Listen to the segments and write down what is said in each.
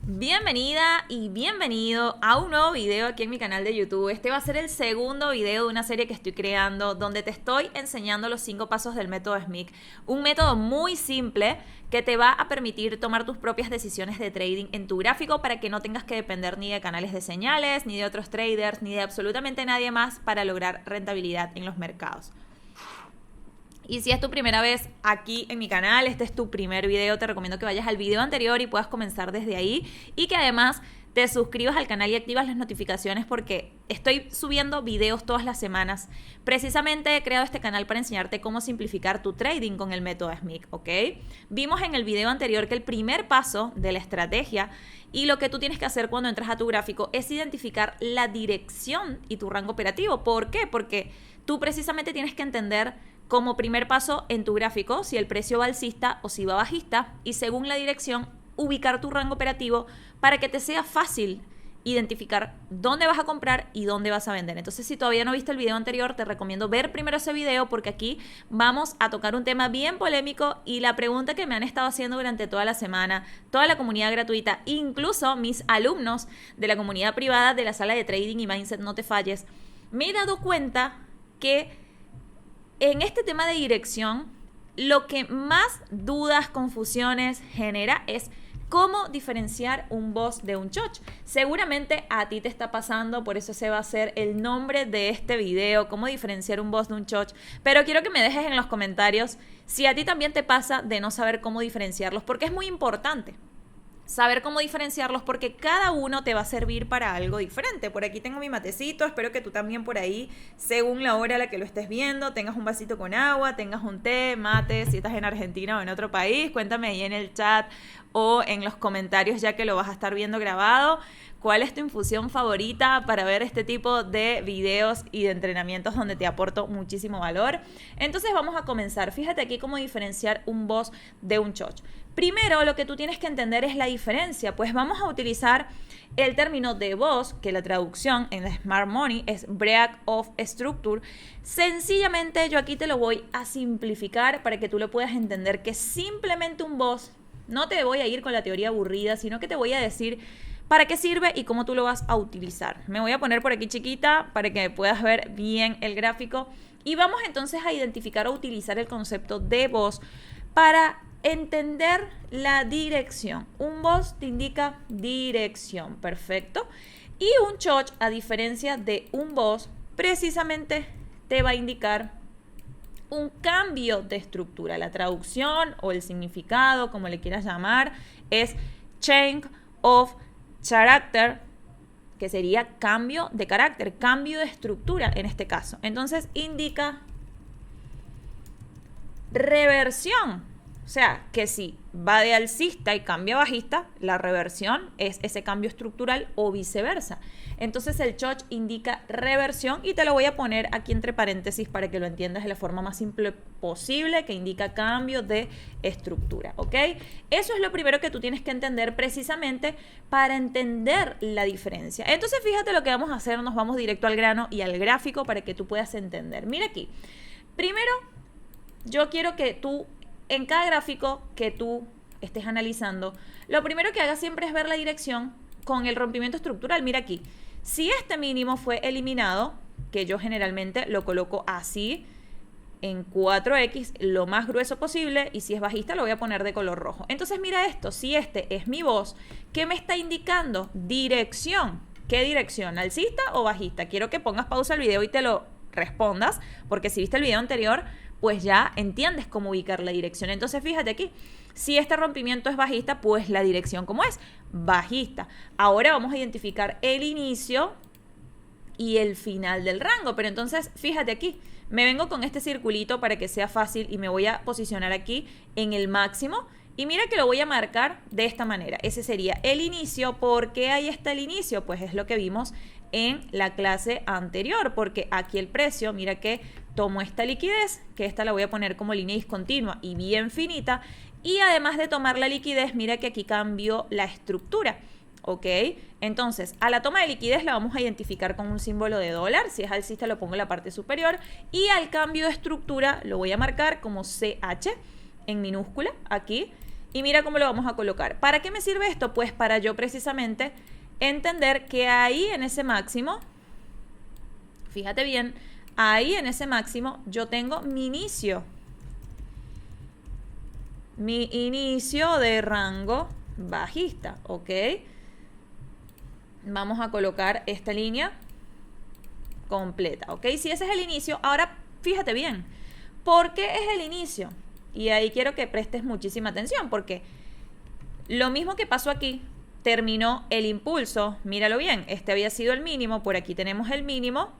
Bienvenida y bienvenido a un nuevo video aquí en mi canal de YouTube. Este va a ser el segundo video de una serie que estoy creando donde te estoy enseñando los 5 pasos del método SMIC. Un método muy simple que te va a permitir tomar tus propias decisiones de trading en tu gráfico para que no tengas que depender ni de canales de señales, ni de otros traders, ni de absolutamente nadie más para lograr rentabilidad en los mercados. Y si es tu primera vez aquí en mi canal, este es tu primer video, te recomiendo que vayas al video anterior y puedas comenzar desde ahí. Y que además te suscribas al canal y activas las notificaciones porque estoy subiendo videos todas las semanas. Precisamente he creado este canal para enseñarte cómo simplificar tu trading con el método SMIC, ¿ok? Vimos en el video anterior que el primer paso de la estrategia y lo que tú tienes que hacer cuando entras a tu gráfico es identificar la dirección y tu rango operativo. ¿Por qué? Porque tú precisamente tienes que entender como primer paso en tu gráfico si el precio va alcista o si va bajista y según la dirección ubicar tu rango operativo para que te sea fácil identificar dónde vas a comprar y dónde vas a vender. Entonces, si todavía no viste el video anterior, te recomiendo ver primero ese video porque aquí vamos a tocar un tema bien polémico y la pregunta que me han estado haciendo durante toda la semana, toda la comunidad gratuita, incluso mis alumnos de la comunidad privada de la sala de trading y mindset No Te Falles, me he dado cuenta que en este tema de dirección, lo que más dudas, confusiones genera es cómo diferenciar un boss de un choch. Seguramente a ti te está pasando, por eso ese va a ser el nombre de este video, cómo diferenciar un boss de un choch. Pero quiero que me dejes en los comentarios si a ti también te pasa de no saber cómo diferenciarlos, porque es muy importante saber cómo diferenciarlos porque cada uno te va a servir para algo diferente. Por aquí tengo mi matecito, espero que tú también por ahí, según la hora a la que lo estés viendo, tengas un vasito con agua, tengas un té, mate, si estás en Argentina o en otro país, cuéntame ahí en el chat o en los comentarios ya que lo vas a estar viendo grabado. ¿Cuál es tu infusión favorita para ver este tipo de videos y de entrenamientos donde te aporto muchísimo valor? Entonces vamos a comenzar. Fíjate aquí cómo diferenciar un boss de un choch. Primero, lo que tú tienes que entender es la diferencia. Pues vamos a utilizar el término de boss, que la traducción en la Smart Money es Break of Structure. Sencillamente yo aquí te lo voy a simplificar para que tú lo puedas entender que simplemente un boss, no te voy a ir con la teoría aburrida, sino que te voy a decir para qué sirve y cómo tú lo vas a utilizar. Me voy a poner por aquí chiquita para que puedas ver bien el gráfico. Y vamos entonces a identificar o utilizar el concepto de boss para entender la dirección. Un boss te indica dirección, perfecto. Y un choch, a diferencia de un boss, precisamente te va a indicar un cambio de estructura. La traducción o el significado, como le quieras llamar, es change of character, que sería cambio de carácter, cambio de estructura en este caso. Entonces indica reversión. O sea, que si va de alcista y cambia a bajista, la reversión es ese cambio estructural o viceversa. Entonces el choch indica reversión y te lo voy a poner aquí entre paréntesis para que lo entiendas de la forma más simple posible, que indica cambio de estructura, ¿ok? Eso es lo primero que tú tienes que entender precisamente para entender la diferencia. Entonces fíjate lo que vamos a hacer, nos vamos directo al grano y al gráfico para que tú puedas entender. Mira aquí, primero yo quiero que tú en cada gráfico que tú estés analizando, lo primero que hagas siempre es ver la dirección con el rompimiento estructural. Mira aquí, si este mínimo fue eliminado, que yo generalmente lo coloco así, en 4X, lo más grueso posible, y si es bajista lo voy a poner de color rojo. Entonces mira esto, si este es mi boss, ¿qué me está indicando? Dirección. ¿Qué dirección? ¿Alcista o bajista? Quiero que pongas pausa al video y te lo respondas, porque si viste el video anterior, pues ya entiendes cómo ubicar la dirección. Entonces fíjate aquí, si este rompimiento es bajista, pues la dirección ¿cómo es? Bajista. Ahora vamos a identificar el inicio y el final del rango, pero entonces fíjate aquí, me vengo con este circulito para que sea fácil y me voy a posicionar aquí en el máximo y mira que lo voy a marcar de esta manera. Ese sería el inicio. ¿Por qué ahí está el inicio? Pues es lo que vimos en la clase anterior, porque aquí el precio, mira que tomo esta liquidez, que esta la voy a poner como línea discontinua y bien finita, y además de tomar la liquidez, mira que aquí cambió la estructura, ¿ok? Entonces, a la toma de liquidez la vamos a identificar con un símbolo de dólar, si es alcista lo pongo en la parte superior, y al cambio de estructura lo voy a marcar como CH en minúscula aquí, Y mira cómo lo vamos a colocar. ¿Para qué me sirve esto? Pues para yo precisamente entender que ahí en ese máximo, fíjate bien, ahí en ese máximo yo tengo mi inicio. Mi inicio de rango bajista, ¿ok? Vamos a colocar esta línea completa, ¿ok? Si ese es el inicio, ahora fíjate bien, ¿por qué es el inicio? Y ahí quiero que prestes muchísima atención, porque lo mismo que pasó aquí, terminó el impulso, míralo bien, este había sido el mínimo, por aquí tenemos el mínimo,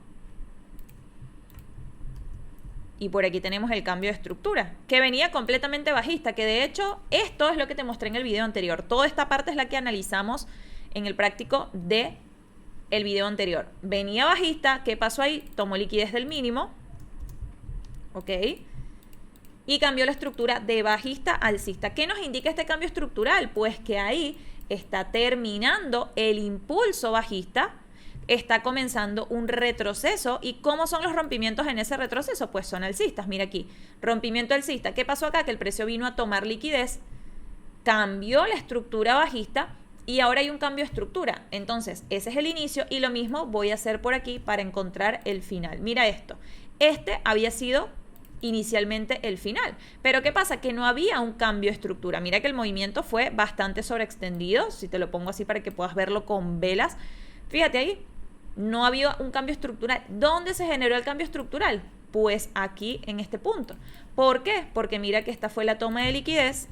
y por aquí tenemos el cambio de estructura, que venía completamente bajista, que de hecho esto es lo que te mostré en el video anterior. Toda esta parte es la que analizamos en el práctico de el video anterior. Venía bajista, ¿qué pasó ahí? Tomó liquidez del mínimo, ¿ok? Y cambió la estructura de bajista a alcista. ¿Qué nos indica este cambio estructural? Pues que ahí está terminando el impulso bajista, está comenzando un retroceso. ¿Y cómo son los rompimientos en ese retroceso? Pues son alcistas. Mira aquí, rompimiento alcista. ¿Qué pasó acá? Que el precio vino a tomar liquidez, cambió la estructura bajista y ahora hay un cambio de estructura. Entonces, ese es el inicio y lo mismo voy a hacer por aquí para encontrar el final. Mira esto. Este había sido inicialmente el final. Pero ¿qué pasa? Que no había un cambio de estructura. Mira que el movimiento fue bastante sobreextendido. Si te lo pongo así para que puedas verlo con velas. Fíjate ahí. No había un cambio estructural. ¿Dónde se generó el cambio estructural? Pues aquí en este punto. ¿Por qué? Porque mira que esta fue la toma de liquidez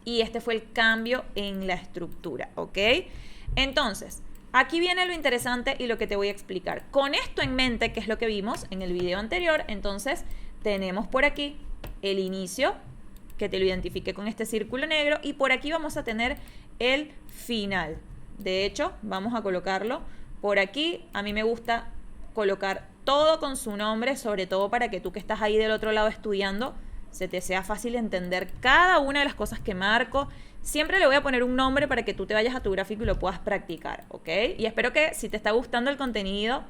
y este fue el cambio en la estructura, ¿ok? Entonces, aquí viene lo interesante y lo que te voy a explicar. Con esto en mente, que es lo que vimos en el video anterior, entonces tenemos por aquí el inicio, que te lo identifique con este círculo negro, y por aquí vamos a tener el final. De hecho, vamos a colocarlo por aquí. A mí me gusta colocar todo con su nombre, sobre todo para que tú que estás ahí del otro lado estudiando, se te sea fácil entender cada una de las cosas que marco. Siempre le voy a poner un nombre para que tú te vayas a tu gráfico y lo puedas practicar, ¿ok? Y espero que si te está gustando el contenido,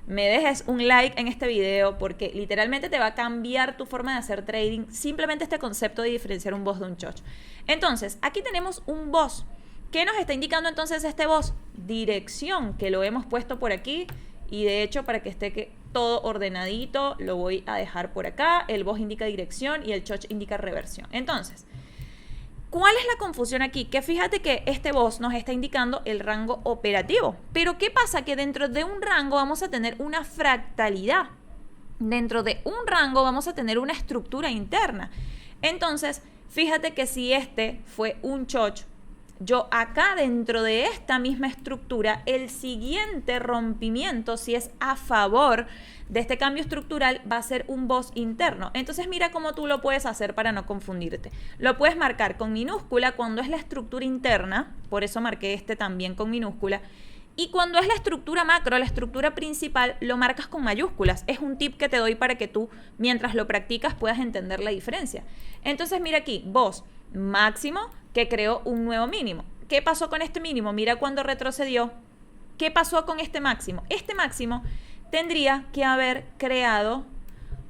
me dejes un like en este video, porque literalmente te va a cambiar tu forma de hacer trading, simplemente este concepto de diferenciar un boss de un choch. Entonces, aquí tenemos un boss. ¿Qué nos está indicando entonces este boss? Dirección, que lo hemos puesto por aquí, y de hecho para que esté todo ordenadito lo voy a dejar por acá. El boss indica dirección y el choch indica reversión. Entonces, ¿cuál es la confusión aquí? Que fíjate que este boss nos está indicando el rango operativo, pero ¿qué pasa? Que dentro de un rango vamos a tener una fractalidad. Dentro de un rango vamos a tener una estructura interna. Entonces, fíjate que si este fue un choch, yo acá dentro de esta misma estructura, el siguiente rompimiento, si es a favor de este cambio estructural, va a ser un boss interno. Entonces mira cómo tú lo puedes hacer para no confundirte. Lo puedes marcar con minúscula cuando es la estructura interna, por eso marqué este también con minúscula. Y cuando es la estructura macro, la estructura principal, lo marcas con mayúsculas. Es un tip que te doy para que tú, mientras lo practicas, puedas entender la diferencia. Entonces mira aquí, boss máximo que creó un nuevo mínimo. ¿Qué pasó con este mínimo? Mira cuando retrocedió. ¿Qué pasó con este máximo? Este máximo tendría que haber creado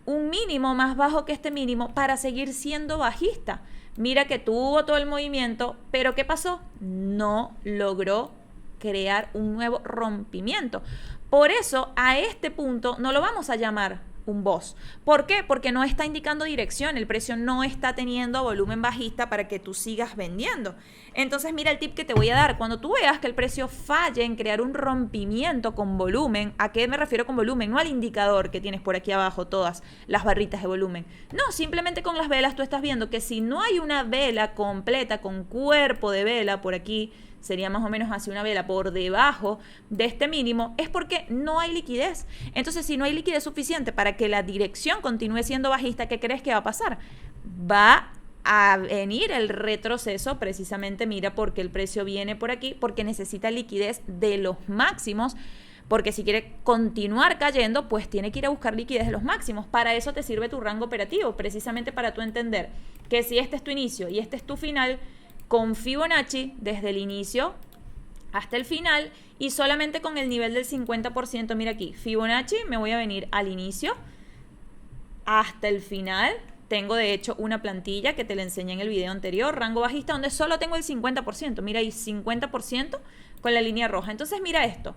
un mínimo más bajo que este mínimo para seguir siendo bajista. Mira que tuvo todo el movimiento, pero ¿qué pasó? No logró crear un nuevo rompimiento. Por eso a este punto no lo vamos a llamar un boss. ¿Por qué? Porque no está indicando dirección, el precio no está teniendo volumen bajista para que tú sigas vendiendo. Entonces mira el tip que te voy a dar. Cuando tú veas que el precio falle en crear un rompimiento con volumen, ¿a qué me refiero con volumen? No al indicador que tienes por aquí abajo, todas las barritas de volumen. No, simplemente con las velas tú estás viendo que si no hay una vela completa con cuerpo de vela por aquí, sería más o menos así una vela por debajo de este mínimo, es porque no hay liquidez. Entonces, si no hay liquidez suficiente para que la dirección continúe siendo bajista, ¿qué crees que va a pasar? Va a venir el retroceso, precisamente mira porque el precio viene por aquí, porque necesita liquidez de los máximos, porque si quiere continuar cayendo, pues tiene que ir a buscar liquidez de los máximos. Para eso te sirve tu rango operativo, precisamente para tú entender que si este es tu inicio y este es tu final, con Fibonacci desde el inicio hasta el final y solamente con el nivel del 50%, mira aquí, Fibonacci, me voy a venir al inicio hasta el final, tengo de hecho una plantilla que te la enseñé en el video anterior, rango bajista, donde solo tengo el 50%. Mira ahí, 50% con la línea roja. Entonces mira esto.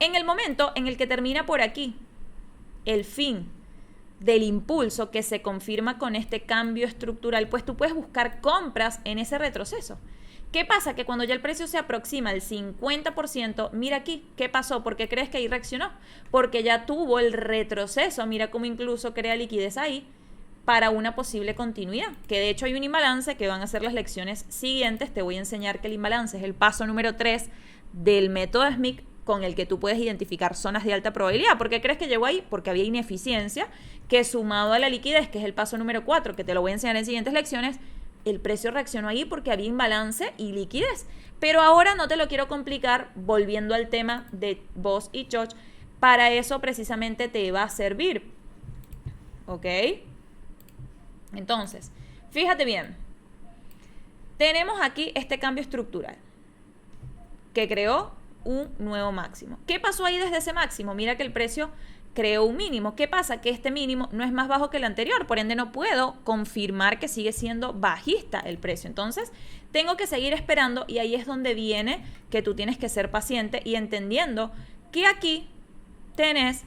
En el momento en el que termina por aquí el fin del impulso que se confirma con este cambio estructural, pues tú puedes buscar compras en ese retroceso. ¿Qué pasa? Que cuando ya el precio se aproxima al 50%, mira aquí, ¿qué pasó? ¿Por qué crees que ahí reaccionó? Porque ya tuvo el retroceso, mira cómo incluso crea liquidez ahí para una posible continuidad, que de hecho hay un imbalance que van a ser las lecciones siguientes. Te voy a enseñar que el imbalance es el paso número 3 del método SMIC, con el que tú puedes identificar zonas de alta probabilidad. ¿Por qué crees que llegó ahí? Porque había ineficiencia, que sumado a la liquidez, que es el paso número 4, que te lo voy a enseñar en siguientes lecciones, el precio reaccionó ahí porque había imbalance y liquidez. Pero ahora no te lo quiero complicar, volviendo al tema de Boss y Choch. Para eso precisamente te va a servir. ¿Ok? Entonces, fíjate bien. Tenemos aquí este cambio estructural que creó un nuevo máximo. ¿Qué pasó ahí desde ese máximo? Mira que el precio creó un mínimo. ¿Qué pasa? Que este mínimo no es más bajo que el anterior, por ende no puedo confirmar que sigue siendo bajista el precio. Entonces, tengo que seguir esperando, y ahí es donde viene que tú tienes que ser paciente y entendiendo que aquí tenés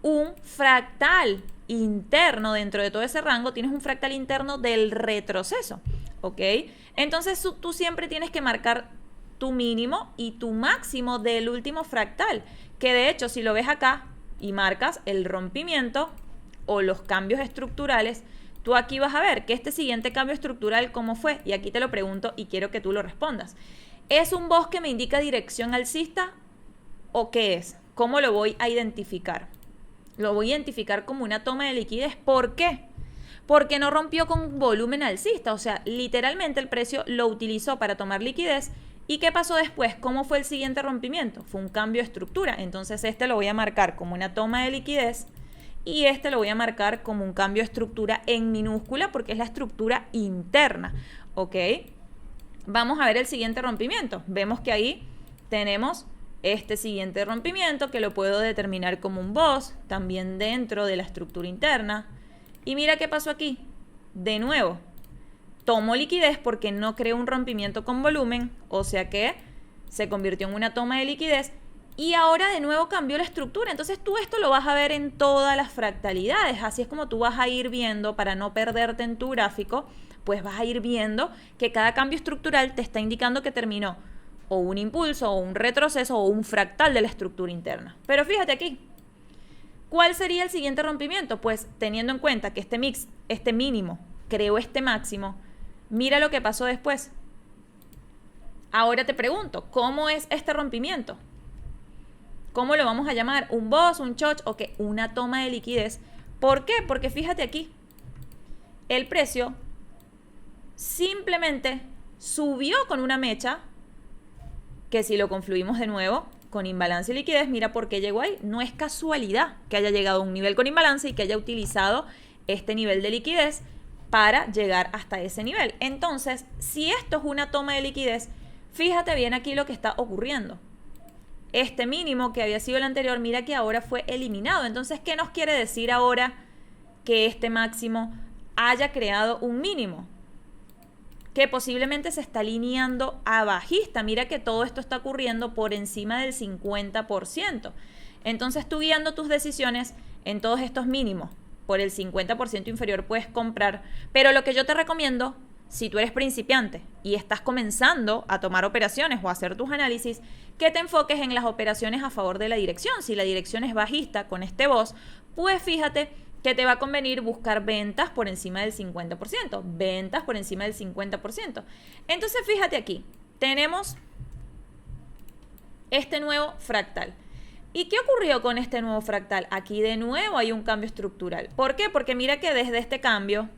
un fractal interno dentro de todo ese rango, tienes un fractal interno del retroceso, ¿ok? Entonces, tú siempre tienes que marcar tu mínimo y tu máximo del último fractal, que de hecho si lo ves acá y marcas el rompimiento o los cambios estructurales, tú aquí vas a ver que este siguiente cambio estructural, ¿cómo fue? Y aquí te lo pregunto y quiero que tú lo respondas. ¿Es un Boss que me indica dirección alcista o qué es? ¿Cómo lo voy a identificar? Lo voy a identificar como una toma de liquidez. ¿Por qué? Porque no rompió con volumen alcista, o sea, literalmente el precio lo utilizó para tomar liquidez. ¿Y qué pasó después? ¿Cómo fue el siguiente rompimiento? Fue un cambio de estructura. Entonces este lo voy a marcar como una toma de liquidez y este lo voy a marcar como un cambio de estructura en minúscula porque es la estructura interna. ¿Ok? Vamos a ver el siguiente rompimiento. Vemos que ahí tenemos este siguiente rompimiento que lo puedo determinar como un Boss, también dentro de la estructura interna. Y mira qué pasó aquí. De nuevo, tomó liquidez porque no creó un rompimiento con volumen, o sea que se convirtió en una toma de liquidez y ahora de nuevo cambió la estructura. Entonces tú esto lo vas a ver en todas las fractalidades, así es como tú vas a ir viendo, para no perderte en tu gráfico, pues vas a ir viendo que cada cambio estructural te está indicando que terminó o un impulso o un retroceso o un fractal de la estructura interna. Pero fíjate aquí, ¿cuál sería el siguiente rompimiento? Pues teniendo en cuenta que este mínimo creó este máximo, mira lo que pasó después. Ahora te pregunto, ¿cómo es este rompimiento? ¿Cómo lo vamos a llamar? ¿Un Boss, un Choch o qué? Una toma de liquidez. ¿Por qué? Porque fíjate aquí, el precio simplemente subió con una mecha que si lo confluimos de nuevo con imbalance y liquidez, mira por qué llegó ahí. No es casualidad que haya llegado a un nivel con imbalance y que haya utilizado este nivel de liquidez para llegar hasta ese nivel. Entonces, si esto es una toma de liquidez, fíjate bien aquí lo que está ocurriendo. Este mínimo que había sido el anterior, mira que ahora fue eliminado. Entonces, ¿qué nos quiere decir ahora que este máximo haya creado un mínimo? Que posiblemente se está alineando a bajista. Mira que todo esto está ocurriendo por encima del 50%. Entonces, tú guiando tus decisiones en todos estos mínimos por el 50% inferior puedes comprar, pero lo que yo te recomiendo, si tú eres principiante y estás comenzando a tomar operaciones o a hacer tus análisis, que te enfoques en las operaciones a favor de la dirección. Si la dirección es bajista con este Boss, pues fíjate que te va a convenir buscar ventas por encima del 50%, ventas por encima del 50%. Entonces fíjate aquí, tenemos este nuevo fractal. ¿Y qué ocurrió con este nuevo fractal? Aquí de nuevo hay un cambio estructural. ¿Por qué? Porque mira que desde este cambio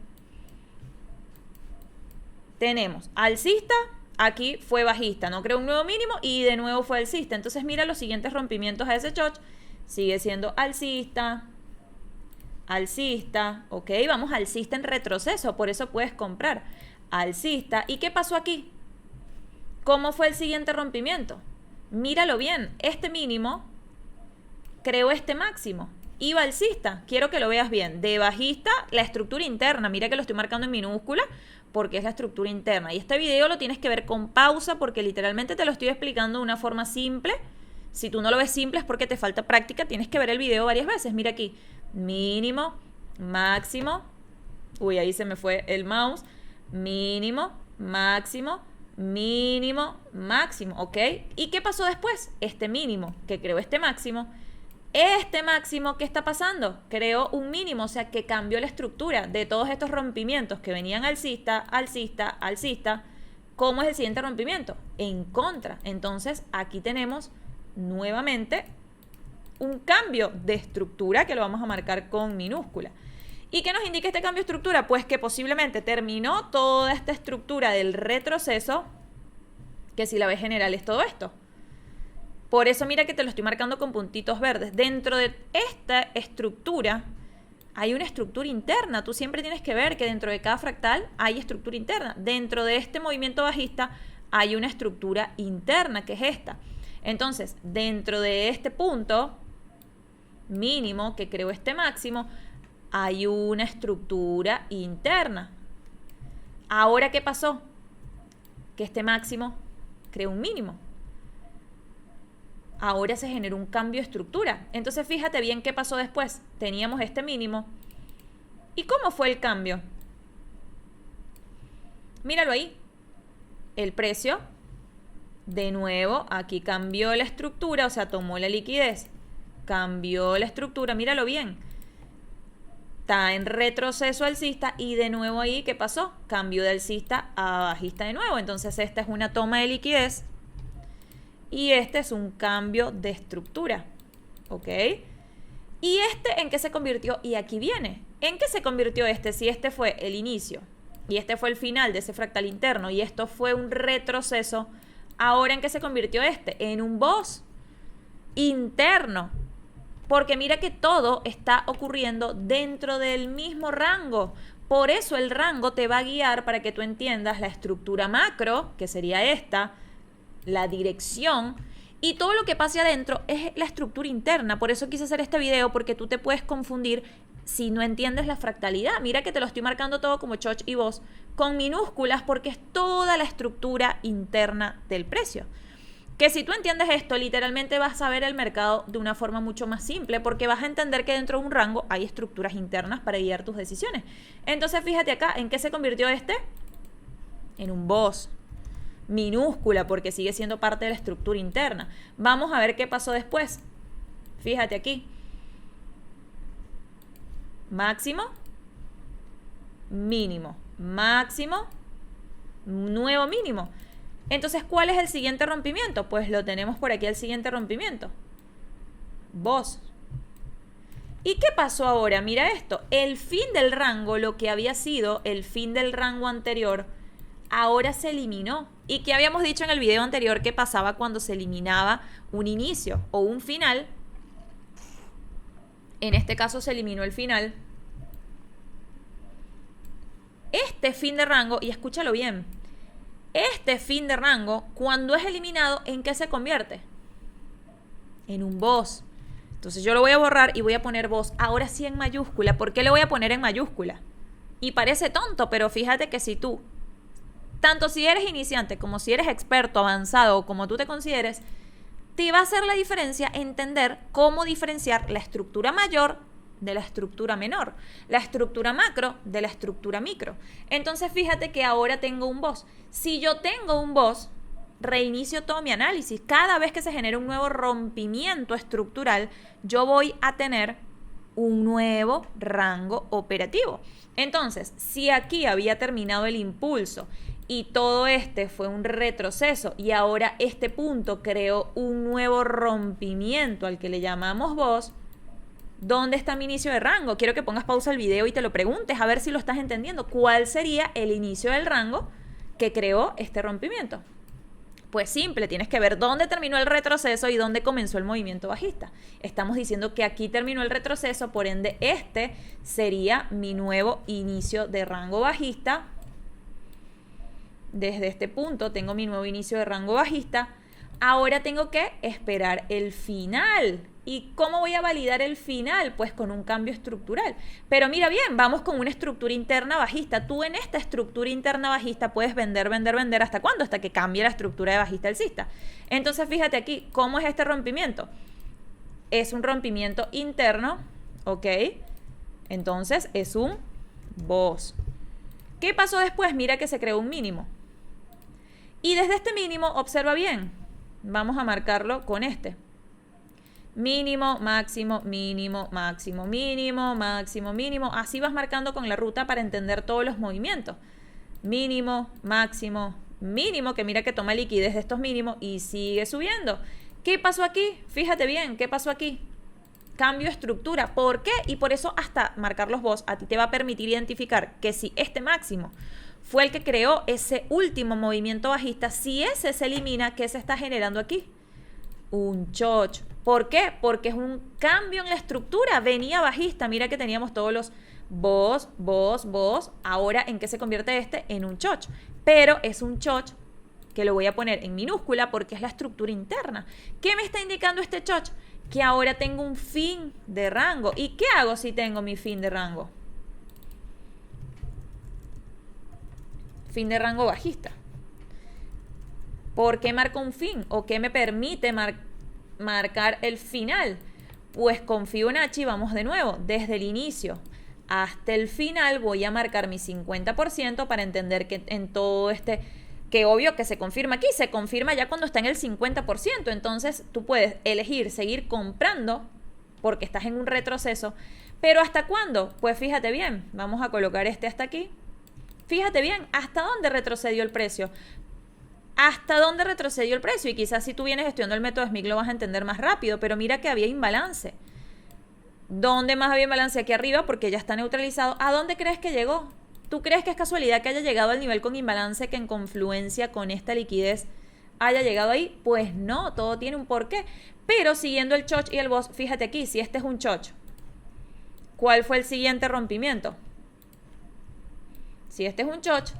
tenemos alcista, aquí fue bajista, no creó un nuevo mínimo y de nuevo fue alcista. Entonces mira los siguientes rompimientos a ese Choch, sigue siendo alcista, alcista, ok, vamos alcista en retroceso, por eso puedes comprar alcista. ¿Y qué pasó aquí? ¿Cómo fue el siguiente rompimiento? Míralo bien, este mínimo creó este máximo. y alcista. Quiero que lo veas bien. De bajista, la estructura interna. Mira que lo estoy marcando en minúscula porque es la estructura interna. Y este video lo tienes que ver con pausa porque literalmente te lo estoy explicando de una forma simple. Si tú no lo ves simple es porque te falta práctica. Tienes que ver el video varias veces. Mira aquí. Mínimo, máximo. Uy, ahí se me fue el mouse. Mínimo, máximo, mínimo, máximo, ¿ok? ¿Y qué pasó después? Este mínimo que creó este máximo, ¿qué está pasando? Creó un mínimo, o sea que cambió la estructura de todos estos rompimientos que venían alcista, alcista, alcista. ¿Cómo es el siguiente rompimiento? En contra. Entonces aquí tenemos nuevamente un cambio de estructura que lo vamos a marcar con minúscula. ¿Y qué nos indica este cambio de estructura? Pues que posiblemente terminó toda esta estructura del retroceso, que si la ves general es todo esto. Por eso mira que te lo estoy marcando con puntitos verdes. Dentro de esta estructura hay una estructura interna. Tú siempre tienes que ver que dentro de cada fractal hay estructura interna. Dentro de este movimiento bajista hay una estructura interna, que es esta. Entonces, dentro de este punto mínimo que creó este máximo, hay una estructura interna. Ahora, ¿qué pasó? Que este máximo creó un mínimo. Ahora se generó un cambio de estructura. Entonces, fíjate bien qué pasó después. Teníamos este mínimo. ¿Y cómo fue el cambio? Míralo ahí. El precio, de nuevo, aquí cambió la estructura, o sea, tomó la liquidez. Cambió la estructura, míralo bien. Está en retroceso alcista y de nuevo ahí, ¿qué pasó? Cambio de alcista a bajista de nuevo. Entonces esta es una toma de liquidez y este es un cambio de estructura, ¿ok? ¿Y este en qué se convirtió? Y aquí viene. ¿En qué se convirtió este? Si este fue el inicio y este fue el final de ese fractal interno y esto fue un retroceso, ¿ahora en qué se convirtió este? En un boss interno. Porque mira que todo está ocurriendo dentro del mismo rango. Por eso el rango te va a guiar para que tú entiendas la estructura macro, que sería esta, la dirección, y todo lo que pase adentro es la estructura interna. Por eso quise hacer este video, porque tú te puedes confundir si no entiendes la fractalidad. Mira que te lo estoy marcando todo como Choch y Boss con minúsculas porque es toda la estructura interna del precio. Que si tú entiendes esto, literalmente vas a ver el mercado de una forma mucho más simple porque vas a entender que dentro de un rango hay estructuras internas para guiar tus decisiones. Entonces, fíjate acá, ¿en qué se convirtió este? En un boss. Minúscula porque sigue siendo parte de la estructura interna. Vamos a ver qué pasó después. Fíjate aquí. Máximo, mínimo, máximo, nuevo mínimo. Entonces, ¿cuál es el siguiente rompimiento? Pues lo tenemos por aquí, el siguiente rompimiento. Boss. ¿Y qué pasó ahora? Mira esto. El fin del rango, lo que había sido el fin del rango anterior, ahora se eliminó. ¿Y qué habíamos dicho en el video anterior que pasaba cuando se eliminaba un inicio o un final? En este caso se eliminó el final. Este fin de rango, y escúchalo bien, este fin de rango, cuando es eliminado, ¿en qué se convierte? En un boss. Entonces yo lo voy a borrar y voy a poner boss, ahora sí en mayúscula. ¿Por qué lo voy a poner en mayúscula? Y parece tonto, pero fíjate que si tú, tanto si eres iniciante como si eres experto, avanzado o como tú te consideres, te va a hacer la diferencia entender cómo diferenciar la estructura mayor de la estructura menor, la estructura macro de la estructura micro. Entonces fíjate que ahora tengo un boss. Si yo tengo un boss, reinicio todo mi análisis. Cada vez que se genere un nuevo rompimiento estructural, yo voy a tener un nuevo rango operativo. Entonces, si aquí había terminado el impulso y todo este fue un retroceso y ahora este punto creó un nuevo rompimiento al que le llamamos boss, ¿dónde está mi inicio de rango? Quiero que pongas pausa al video y te lo preguntes a ver si lo estás entendiendo. ¿Cuál sería el inicio del rango que creó este rompimiento? Pues simple, tienes que ver dónde terminó el retroceso y dónde comenzó el movimiento bajista. Estamos diciendo que aquí terminó el retroceso, por ende este sería mi nuevo inicio de rango bajista. Desde este punto tengo mi nuevo inicio de rango bajista. Ahora tengo que esperar el final. ¿Y cómo voy a validar el final? Pues con un cambio estructural. Pero mira bien, vamos con una estructura interna bajista. Tú en esta estructura interna bajista puedes vender, vender, vender. ¿Hasta cuándo? Hasta que cambie la estructura de bajista alcista. Entonces fíjate aquí, ¿cómo es este rompimiento? Es un rompimiento interno, ¿ok? Entonces es un BOS. ¿Qué pasó después? Mira que se creó un mínimo. Y desde este mínimo, observa bien, vamos a marcarlo con este. Mínimo, máximo, mínimo, máximo, mínimo, máximo, mínimo. Así vas marcando con la ruta para entender todos los movimientos. Mínimo, máximo, mínimo, que mira que toma liquidez de estos mínimos y sigue subiendo. ¿Qué pasó aquí? Fíjate bien, ¿qué pasó aquí? Cambio de estructura. ¿Por qué? Y por eso hasta marcar los BOS a ti te va a permitir identificar que si este máximo fue el que creó ese último movimiento bajista, si ese se elimina, ¿qué se está generando aquí? Un choch. ¿Por qué? Porque es un cambio en la estructura. Venía bajista. Mira que teníamos todos los BOS, BOS, BOS. Ahora, ¿en qué se convierte este? En un choch. Pero es un choch que lo voy a poner en minúscula porque es la estructura interna. ¿Qué me está indicando este choch? Que ahora tengo un fin de rango. ¿Y qué hago si tengo mi fin de rango? Fin de rango bajista. ¿Por qué marco un fin? ¿O qué me permite marcar el final? Pues con Fibonacci vamos de nuevo, desde el inicio hasta el final voy a marcar mi 50% para entender que en todo que obvio que se confirma aquí, se confirma ya cuando está en el 50%. Entonces tú puedes elegir seguir comprando porque estás en un retroceso. ¿Pero hasta cuándo? Pues fíjate bien, vamos a colocar este hasta aquí. Fíjate bien, ¿hasta dónde retrocedió el precio? ¿Hasta dónde retrocedió el precio? Y quizás si tú vienes estudiando el método SMIC lo vas a entender más rápido, pero mira que había imbalance. ¿Dónde más había imbalance? Aquí arriba, porque ya está neutralizado. ¿A dónde crees que llegó? ¿Tú crees que es casualidad que haya llegado al nivel con imbalance que en confluencia con esta liquidez haya llegado ahí? Pues no, todo tiene un porqué. Pero siguiendo el choch y el BOS, fíjate aquí, si este es un choch, ¿cuál fue el siguiente rompimiento? Si este es un choch,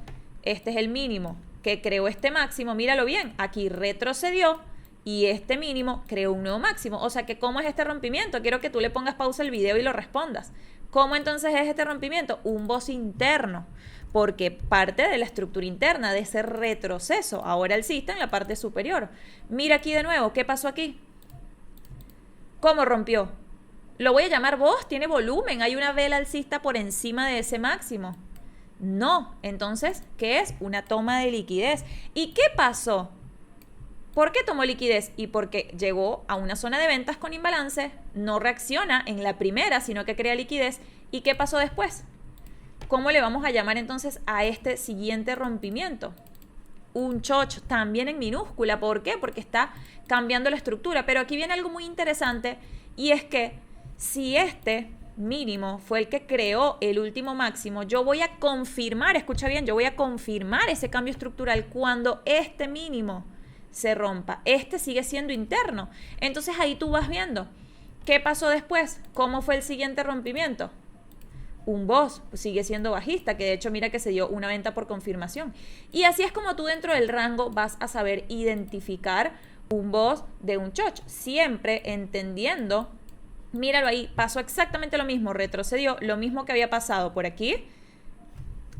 este es el mínimo que creó este máximo, míralo bien, aquí retrocedió y este mínimo creó un nuevo máximo. O sea que ¿cómo es este rompimiento? Quiero que tú le pongas pausa al video y lo respondas. ¿Cómo entonces es este rompimiento? Un BOS interno, porque parte de la estructura interna de ese retroceso, ahora alcista en la parte superior. Mira aquí de nuevo, ¿qué pasó aquí? ¿Cómo rompió? Lo voy a llamar BOS, tiene volumen, hay una vela alcista por encima de ese máximo. No, entonces, ¿qué es? Una toma de liquidez. ¿Y qué pasó? ¿Por qué tomó liquidez? Y porque llegó a una zona de ventas con imbalance, no reacciona en la primera, sino que crea liquidez. ¿Y qué pasó después? ¿Cómo le vamos a llamar entonces a este siguiente rompimiento? Un choch, también en minúscula. ¿Por qué? Porque está cambiando la estructura. Pero aquí viene algo muy interesante y es que si este mínimo fue el que creó el último máximo, yo voy a confirmar, escucha bien, yo voy a confirmar ese cambio estructural cuando este mínimo se rompa. Este sigue siendo interno. Entonces ahí tú vas viendo qué pasó después, cómo fue el siguiente rompimiento. Un BOS sigue siendo bajista, que de hecho mira que se dio una venta por confirmación. Y así es como tú dentro del rango vas a saber identificar un BOS de un choch, siempre entendiendo. Míralo ahí, pasó exactamente lo mismo, retrocedió, lo mismo que había pasado por aquí.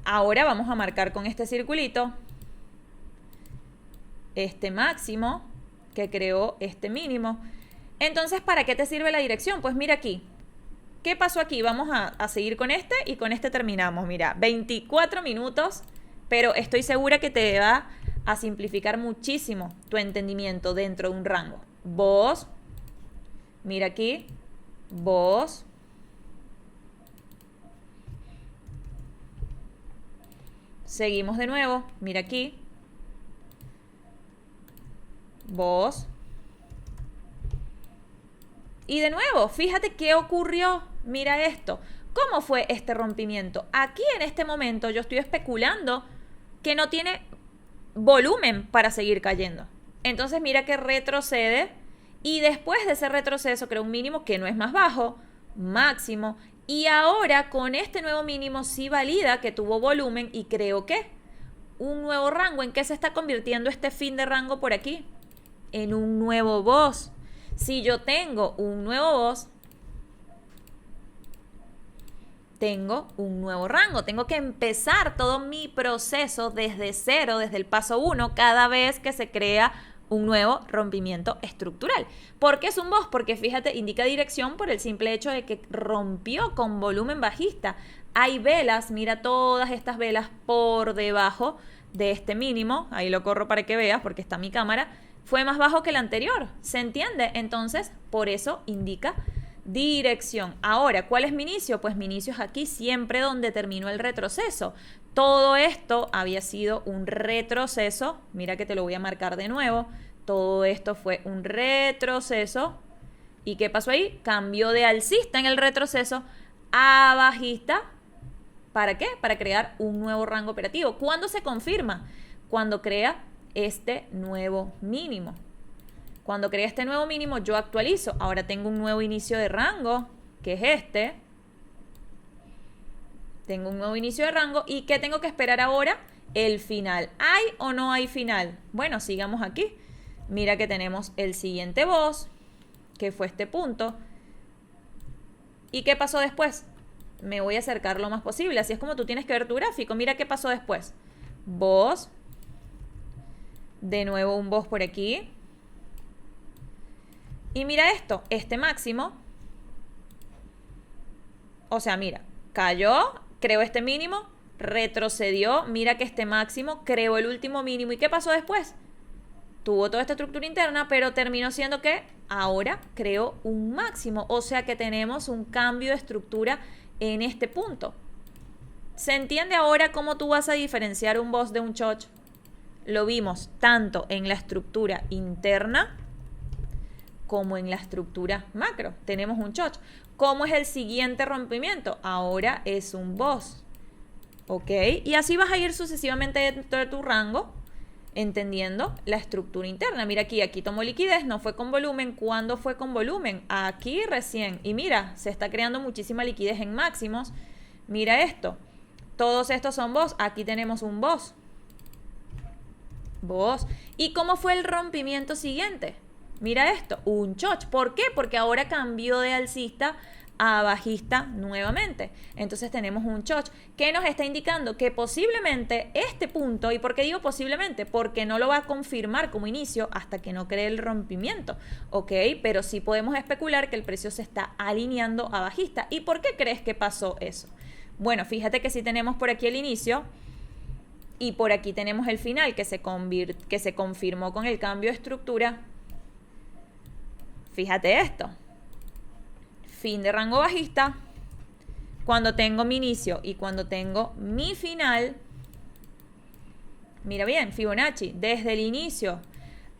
Ahora vamos a marcar con este circulito este máximo que creó este mínimo. Entonces, ¿para qué te sirve la dirección? Pues mira aquí, ¿qué pasó aquí? Vamos a seguir con este y con este terminamos. Mira, 24 minutos, pero estoy segura que te va a simplificar muchísimo tu entendimiento dentro de un rango. BOS, mira aquí, BOS, seguimos de nuevo, mira aquí, BOS, y de nuevo, fíjate qué ocurrió, mira esto, ¿cómo fue este rompimiento? Aquí en este momento yo estoy especulando que no tiene volumen para seguir cayendo, entonces mira que retrocede. Y después de ese retroceso creó un mínimo que no es más bajo, máximo. Y ahora con este nuevo mínimo sí valida que tuvo volumen y creo que un nuevo rango. ¿En qué se está convirtiendo este fin de rango por aquí? En un nuevo BOS. Si yo tengo un nuevo boss, tengo un nuevo rango. Tengo que empezar todo mi proceso desde cero, desde el paso 1, cada vez que se crea un nuevo rompimiento estructural. ¿Por qué es un boss? Porque fíjate, indica dirección por el simple hecho de que rompió con volumen bajista. Hay velas, mira todas estas velas por debajo de este mínimo. Ahí lo corro para que veas porque está mi cámara. Fue más bajo que el anterior, ¿se entiende? Entonces, por eso indica dirección. Ahora, ¿cuál es mi inicio? Pues mi inicio es aquí, siempre donde terminó el retroceso. Todo esto había sido un retroceso. Mira que te lo voy a marcar de nuevo. Todo esto fue un retroceso. ¿Y qué pasó ahí? Cambió de alcista en el retroceso a bajista. ¿Para qué? Para crear un nuevo rango operativo. ¿Cuándo se confirma? Cuando crea este nuevo mínimo. Cuando crea este nuevo mínimo, yo actualizo. Ahora tengo un nuevo inicio de rango, que es este. Tengo un nuevo inicio de rango. ¿Y qué tengo que esperar ahora? El final. ¿Hay o no hay final? Bueno, sigamos aquí. Mira que tenemos el siguiente boss, que fue este punto. ¿Y qué pasó después? Me voy a acercar lo más posible. Así es como tú tienes que ver tu gráfico. Mira qué pasó después. Boss. De nuevo un boss por aquí. Y mira esto, este máximo, o sea, mira, cayó, creó este mínimo, retrocedió, mira que este máximo creó el último mínimo. ¿Y qué pasó después? Tuvo toda esta estructura interna, pero terminó siendo que ahora creó un máximo. O sea que tenemos un cambio de estructura en este punto. ¿Se entiende ahora cómo tú vas a diferenciar un boss de un choch? Lo vimos tanto en la estructura interna como en la estructura macro. Tenemos un choch. ¿Cómo es el siguiente rompimiento? Ahora es un boss. ¿Ok? Y así vas a ir sucesivamente dentro de tu rango, entendiendo la estructura interna. Mira aquí tomó liquidez, no fue con volumen. ¿Cuándo fue con volumen? Aquí recién. Y mira, se está creando muchísima liquidez en máximos. Mira esto. Todos estos son boss. Aquí tenemos un boss. Boss. ¿Y cómo fue el rompimiento siguiente? Mira esto, un choch. ¿Por qué? Porque ahora cambió de alcista a bajista nuevamente. Entonces tenemos un choch que nos está indicando que posiblemente este punto, ¿y por qué digo posiblemente? Porque no lo va a confirmar como inicio hasta que no cree el rompimiento, ¿ok? Pero sí podemos especular que el precio se está alineando a bajista. ¿Y por qué crees que pasó eso? Bueno, fíjate que sí tenemos por aquí el inicio y por aquí tenemos el final que se confirmó con el cambio de estructura. Fíjate esto. Fin de rango bajista. Cuando tengo mi inicio y cuando tengo mi final. Mira bien, Fibonacci, desde el inicio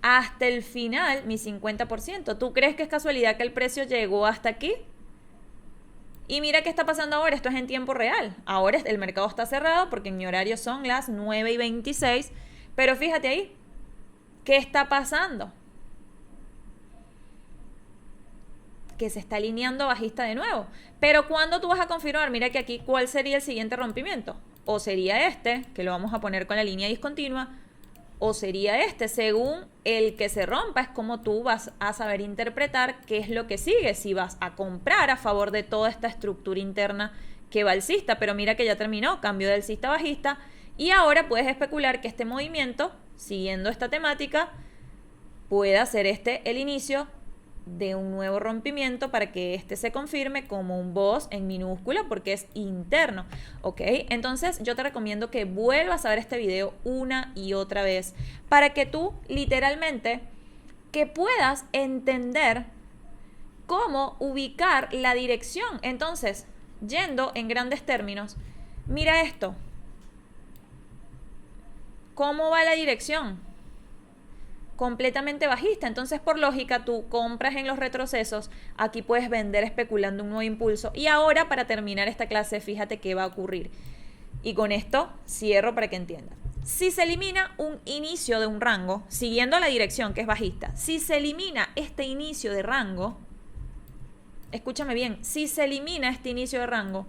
hasta el final, mi 50%. ¿Tú crees que es casualidad que el precio llegó hasta aquí? Y mira qué está pasando ahora. Esto es en tiempo real. Ahora el mercado está cerrado porque en mi horario son las 9:26. Pero fíjate ahí. ¿Qué está pasando? Que se está alineando bajista de nuevo. Pero ¿cuándo tú vas a confirmar? Mira que aquí, ¿cuál sería el siguiente rompimiento? O sería este, que lo vamos a poner con la línea discontinua, o sería este. Según el que se rompa, es como tú vas a saber interpretar qué es lo que sigue. Si vas a comprar a favor de toda esta estructura interna que va alcista. Pero mira que ya terminó, cambio de alcista a bajista. Y ahora puedes especular que este movimiento, siguiendo esta temática, pueda ser este el inicio de un nuevo rompimiento para que este se confirme como un boss en minúscula porque es interno, ¿ok? Entonces yo te recomiendo que vuelvas a ver este video una y otra vez para que tú literalmente que puedas entender cómo ubicar la dirección. Entonces, yendo en grandes términos, mira esto. ¿Cómo va la dirección? Completamente bajista. Entonces, por lógica, tú compras en los retrocesos, aquí puedes vender especulando un nuevo impulso. Y ahora, para terminar esta clase, fíjate qué va a ocurrir. Y con esto cierro para que entiendan. Si se elimina un inicio de un rango, siguiendo la dirección que es bajista, si se elimina este inicio de rango, escúchame bien, si se elimina este inicio de rango,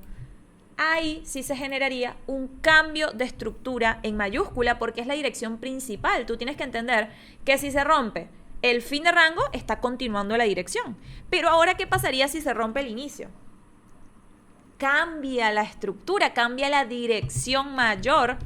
ahí sí se generaría un cambio de estructura en mayúscula porque es la dirección principal. Tú tienes que entender que si se rompe el fin de rango está continuando la dirección. Pero ahora, ¿qué pasaría si se rompe el inicio? Cambia la estructura, cambia la dirección mayor,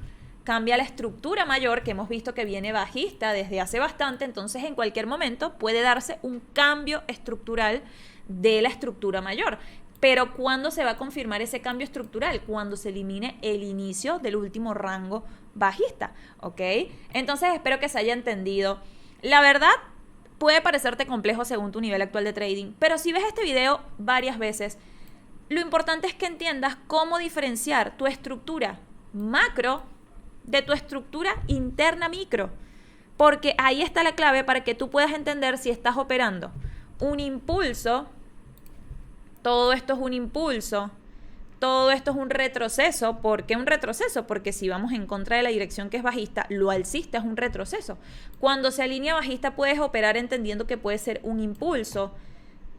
cambia la estructura mayor, que hemos visto que viene bajista desde hace bastante. Entonces en cualquier momento puede darse un cambio estructural de la estructura mayor. Pero ¿cuándo se va a confirmar ese cambio estructural? Cuando se elimine el inicio del último rango bajista, ¿ok? Entonces espero que se haya entendido. La verdad, puede parecerte complejo según tu nivel actual de trading, pero si ves este video varias veces, lo importante es que entiendas cómo diferenciar tu estructura macro de tu estructura interna micro, porque ahí está la clave para que tú puedas entender si estás operando un impulso. Todo esto es un impulso, todo esto es un retroceso. ¿Por qué un retroceso? Porque si vamos en contra de la dirección que es bajista, lo alcista es un retroceso. Cuando se alinea bajista puedes operar entendiendo que puede ser un impulso.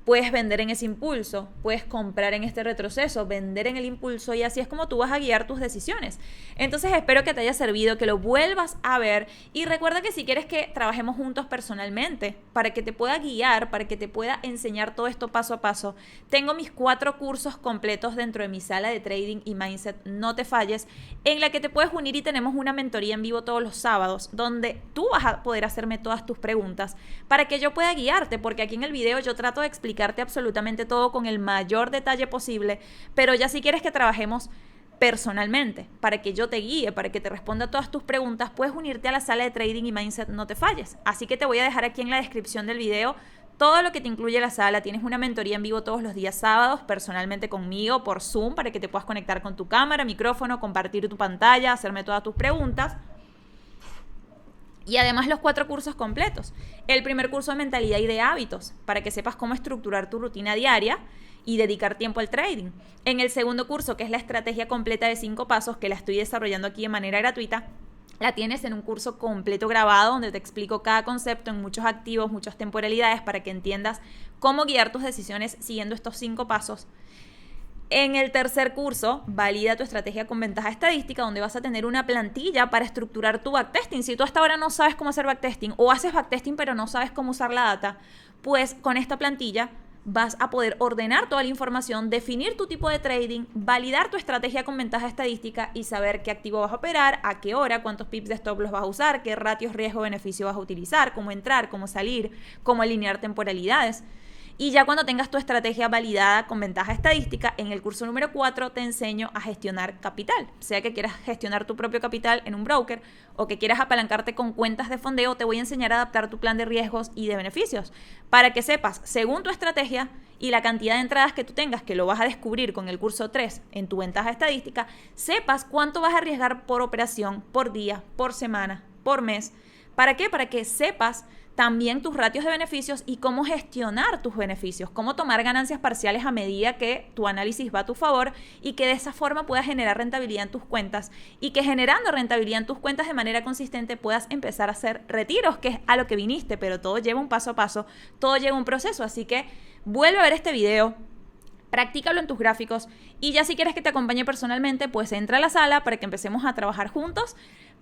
Puedes vender en ese impulso, puedes comprar en este retroceso, vender en el impulso, y así es como tú vas a guiar tus decisiones. Entonces espero que te haya servido, que lo vuelvas a ver, y recuerda que si quieres que trabajemos juntos personalmente, para que te pueda guiar, para que te pueda enseñar todo esto paso a paso, tengo mis 4 cursos completos dentro de mi sala de trading y mindset No Te Falles, en la que te puedes unir, y tenemos una mentoría en vivo todos los sábados, donde tú vas a poder hacerme todas tus preguntas para que yo pueda guiarte, porque aquí en el video yo trato de explicarte absolutamente todo con el mayor detalle posible, pero ya si quieres que trabajemos personalmente, para que yo te guíe, para que te responda a todas tus preguntas, puedes unirte a la sala de trading y mindset No Te Falles. Así que te voy a dejar aquí en la descripción del video todo lo que te incluye la sala. Tienes una mentoría en vivo todos los días sábados, personalmente conmigo, por Zoom, para que te puedas conectar con tu cámara, micrófono, compartir tu pantalla, hacerme todas tus preguntas. Y además los 4 cursos completos. El primer curso de mentalidad y de hábitos, para que sepas cómo estructurar tu rutina diaria y dedicar tiempo al trading. En el segundo curso, que es la estrategia completa de 5 pasos, que la estoy desarrollando aquí de manera gratuita, la tienes en un curso completo grabado donde te explico cada concepto en muchos activos, muchas temporalidades, para que entiendas cómo guiar tus decisiones siguiendo estos 5 pasos. En el tercer curso, valida tu estrategia con ventaja estadística, donde vas a tener una plantilla para estructurar tu backtesting. Si tú hasta ahora no sabes cómo hacer backtesting, o haces backtesting pero no sabes cómo usar la data, pues con esta plantilla vas a poder ordenar toda la información, definir tu tipo de trading, validar tu estrategia con ventaja estadística y saber qué activo vas a operar, a qué hora, cuántos pips de stop los vas a usar, qué ratios riesgo-beneficio vas a utilizar, cómo entrar, cómo salir, cómo alinear temporalidades. Y ya cuando tengas tu estrategia validada con ventaja estadística, en el curso número 4 te enseño a gestionar capital. Sea que quieras gestionar tu propio capital en un broker o que quieras apalancarte con cuentas de fondeo, te voy a enseñar a adaptar tu plan de riesgos y de beneficios para que sepas, según tu estrategia y la cantidad de entradas que tú tengas, que lo vas a descubrir con el curso 3 en tu ventaja estadística, sepas cuánto vas a arriesgar por operación, por día, por semana, por mes. ¿Para qué? Para que sepas también tus ratios de beneficios y cómo gestionar tus beneficios, cómo tomar ganancias parciales a medida que tu análisis va a tu favor, y que de esa forma puedas generar rentabilidad en tus cuentas, y que generando rentabilidad en tus cuentas de manera consistente puedas empezar a hacer retiros, que es a lo que viniste, pero todo lleva un paso a paso, todo lleva un proceso. Así que vuelve a ver este video, practícalo en tus gráficos, y ya si quieres que te acompañe personalmente, pues entra a la sala para que empecemos a trabajar juntos.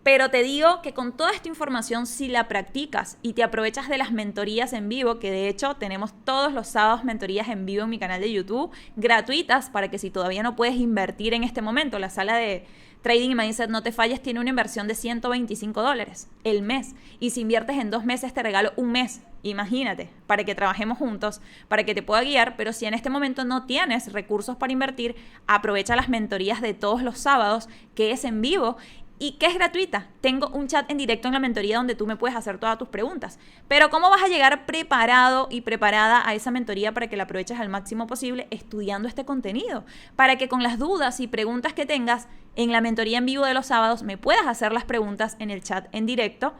Pero te digo que con toda esta información, si la practicas y te aprovechas de las mentorías en vivo, que de hecho tenemos todos los sábados mentorías en vivo en mi canal de YouTube, gratuitas, para que si todavía no puedes invertir en este momento, la sala de Trading y Mindset No Te Falles tiene una inversión de $125 el mes. Y si inviertes en 2 meses, te regalo un mes. Imagínate, para que trabajemos juntos, para que te pueda guiar. Pero si en este momento no tienes recursos para invertir, aprovecha las mentorías de todos los sábados, que es en vivo y que es gratuita. Tengo un chat en directo en la mentoría donde tú me puedes hacer todas tus preguntas. Pero ¿cómo vas a llegar preparado y preparada a esa mentoría para que la aproveches al máximo posible? Estudiando este contenido, para que con las dudas y preguntas que tengas en la mentoría en vivo de los sábados me puedas hacer las preguntas en el chat en directo,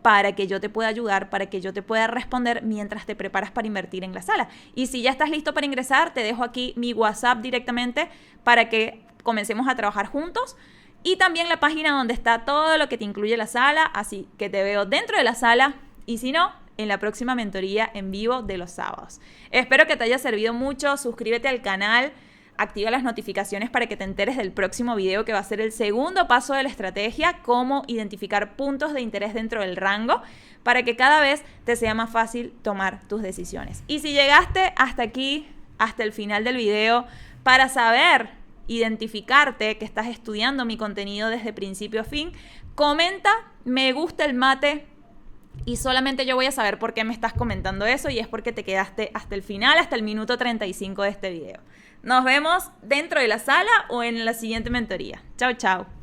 para que yo te pueda ayudar, para que yo te pueda responder mientras te preparas para invertir en la sala. Y si ya estás listo para ingresar, te dejo aquí mi WhatsApp directamente para que comencemos a trabajar juntos. Y también la página donde está todo lo que te incluye la sala, así que te veo dentro de la sala, y si no, en la próxima mentoría en vivo de los sábados. Espero que te haya servido mucho, suscríbete al canal, activa las notificaciones para que te enteres del próximo video, que va a ser el segundo paso de la estrategia, cómo identificar puntos de interés dentro del rango, para que cada vez te sea más fácil tomar tus decisiones. Y si llegaste hasta aquí, hasta el final del video, para saber identificarte que estás estudiando mi contenido desde principio a fin, comenta, me gusta el mate, y solamente yo voy a saber por qué me estás comentando eso, y es porque te quedaste hasta el final, hasta el minuto 35 de este video. Nos vemos dentro de la sala o en la siguiente mentoría. Chao, chao.